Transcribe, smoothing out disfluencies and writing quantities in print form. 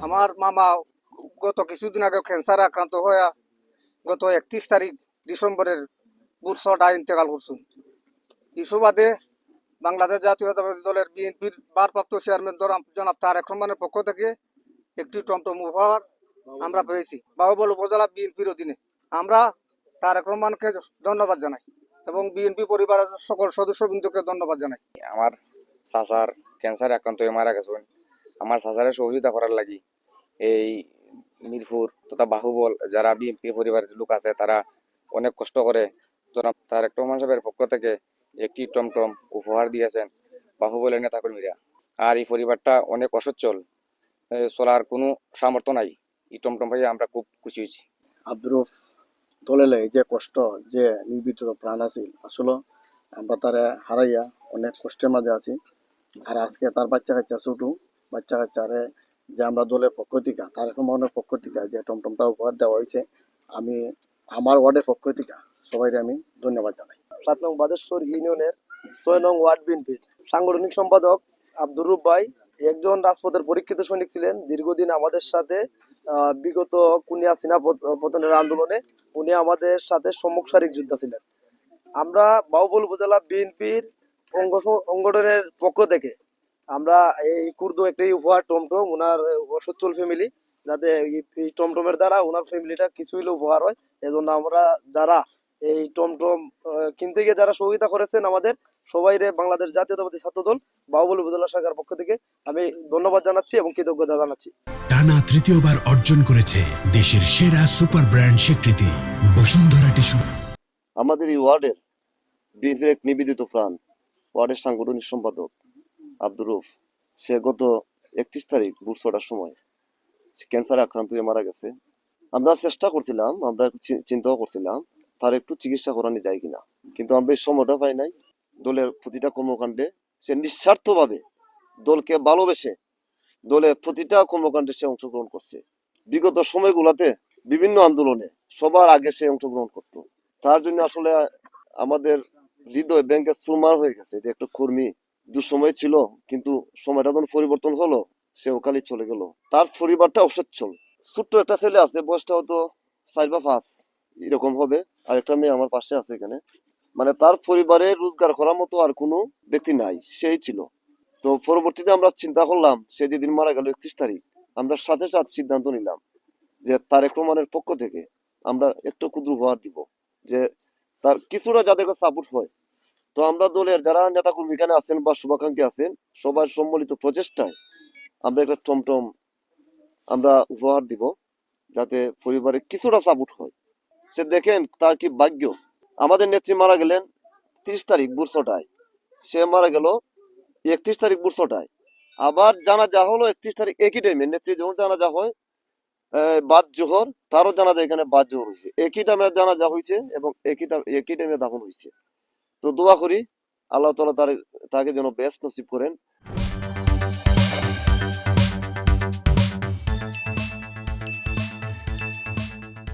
আমার মামা গত কিছুদিন আগে ক্যান্সারে আক্রান্ত হয়ে গত 31 তারিখ ডিসেম্বরের বুধসটা ইন্তেকাল করছেন। এই সুবাদে বাংলাদেশ জাতীয়তাবাদী দলের বিএনপির ভারপ্রাপ্ত চেয়ারম্যান জনাব তারেক রহমানের পক্ষ থেকে একটি টমটম উপহার আমরা পেয়েছি বাহুবল উপজেলা বিএনপির অধীনে। আমরা তারেক রহমানকে ধন্যবাদ জানাই এবং বিএনপি পরিবারের সকল সদস্যবৃন্দকে ধন্যবাদ জানাই। আমার চাচার ক্যান্সারে আক্রান্ত হয়ে মারা গেছেন। আমার চাচারের সহযোগিতা করার লাগি এই মিরপুর তথা বাহুবল যারা বিএনপি পরিবারের লোক আছে তারা অনেক কষ্ট করে জনাব তারেক রহমান সাহেবের পক্ষ থেকে একটি টমটম উপহার দিয়েছেন বাহুবলের নেতাকর্মীরা। আর এই পরিবারটা অনেক অসচ্ছল, চলার কোনো সামর্থ্য নাই। এই টমটম ভাই আমরা খুব খুশি হয়েছি। আব্দুরুফ দলেলে যে কষ্ট যে নির্বিত প্রাণ আছিল আসলে আমরা তারা হারাইয়া অনেক কষ্টের মাঝে আছি। আর আজকে তার বাচ্চা কাচ্চা ছোটো বাচ্চা কাচ্চারে যে আমরা দলের পক্ষ থেকে তারেক রহমানের পক্ষ থেকে যে টমটমটা উপহার দেওয়া হয়েছে, আমি আমার ওয়ার্ডের পক্ষ থেকে সবাই আমি ধন্যবাদ জানাই। 7 নং বাদেশ্বর ইউনিয়নের 6 নং ওয়ার্ড বিএনপির সাংগঠনিক সম্পাদক আব্দুর রুব ভাই একজন রাজপথের পরীক্ষিত সৈনিক ছিলেন। দীর্ঘদিন আমাদের সাথে বিগত কুনিয়া সিনা পতনের আন্দোলনে উনি আমাদের সাথে সম্মুখ সারিক যোদ্ধা ছিলেন। আমরা বাহুবল উপজেলা বিএনপির সংগঠনের পক্ষ থেকে আমরা এই কুর্দু একটি উপহার টমটম ওনার অসচ্ছল ফ্যামিলি, যাতে এই টমটমের দ্বারা ওনার ফ্যামিলিটা কিছু হইলে উপহার হয়, এজন্য আমরা যারা এই টমটম কিনতে গিয়ে যারা সহযোগিতা করেছেন আমাদের সবাইরে বাংলাদেশ জাতীয়তাবাদী ছাত্র দল বাহুবল উপজেলা শাখার পক্ষ থেকে আমি ধন্যবাদ জানাচ্ছি এবং কৃতজ্ঞতা জানাচ্ছি। টানা তৃতীয়বার অর্জন করেছে দেশের সেরা সুপার ব্র্যান্ড স্বীকৃতি বসুন্ধরা টিস্যু। আমাদের এই ওয়ার্ডের বিএনপির এক নিবেদিত প্রাণ ওয়ার্ডের সাংগঠনিক সম্পাদক আব্দুর রুফ, সে গত 31 তারিখ ভোর 6টার সময় ক্যান্সারে আক্রান্ত হয়ে মারা গেছে। আমরা চেষ্টা করছিলাম, আমরা চিন্তাও করছিলাম তার একটু চিকিৎসা করানো যায় কিনা, কিন্তু আমরা এই সময়টা পাই নাই। দলের প্রতিটা কর্মকাণ্ডে সে নিঃস্বার্থভাবে দলকে ভালোবেসে দলের প্রতিটা কর্মকাণ্ডে সে অংশগ্রহণ করছে। বিগত সময়গুলোতে বিভিন্ন আন্দোলনে সবার আগে সে অংশগ্রহণ করত। তার জন্য আসলে আমাদের হৃদয় ব্যাংকে চুরমার হয়ে গেছে। এটা একটা কর্মী দুঃসময় ছিল, কিন্তু সময়টা যখন পরিবর্তন হলো সে ওখানে চলে গেল। তার পরিবারটা অসচ্ছল, ছোট্ট একটা ছেলে আছে, বয়সটা হয়তো 4 বা 5 এরকম হবে, আর একটা মেয়ে আমার পাশে আছে এখানে। মানে তার পরিবারে রোজগার করার মতো আর কোনো ব্যক্তি নাই, সেই ছিল। তো পরবর্তীতে আমরা চিন্তা করলাম, সে যেদিন মারা গেল 31 তারিখ, আমরা সাথে সাথে সিদ্ধান্ত নিলাম যে তারেক রহমানের পক্ষ থেকে আমরা একটু ক্ষুদ্র উপহার দিব, যে তার কিছুটা যাদের সাপোর্ট হয়। তো আমরা দলের যারা নেতাকর্মী এখানে আছেন বা শুভাকাঙ্ক্ষী আছেন সবার সম্মিলিত প্রচেষ্টায় আমরা একটা টমটম আমরা উপহার দিব, যাতে পরিবারে কিছুটা সাপোর্ট হয়। সে দেখেন তার কি ভাগ্য। আমাদের নেত্রী মারা গেলেন 30 তারিখ ভোর 6টায়, সে মারা গেল 31 তারিখ ভোর 6টায়। আবার জানাজা হলো 31 তারিখ একই টাইমে। নেত্রী যখন জানাজা হয় বাদ জোহর, তারও জানাজা এখানে বাদ জোহর হয়েছে, একই টাইমে জানাজা হয়েছে এবং একই টাইমে দাফন হয়েছে। তো দোয়া করি আল্লাহ তাআলা তাকে যেন বেস্ট নসিব করেন।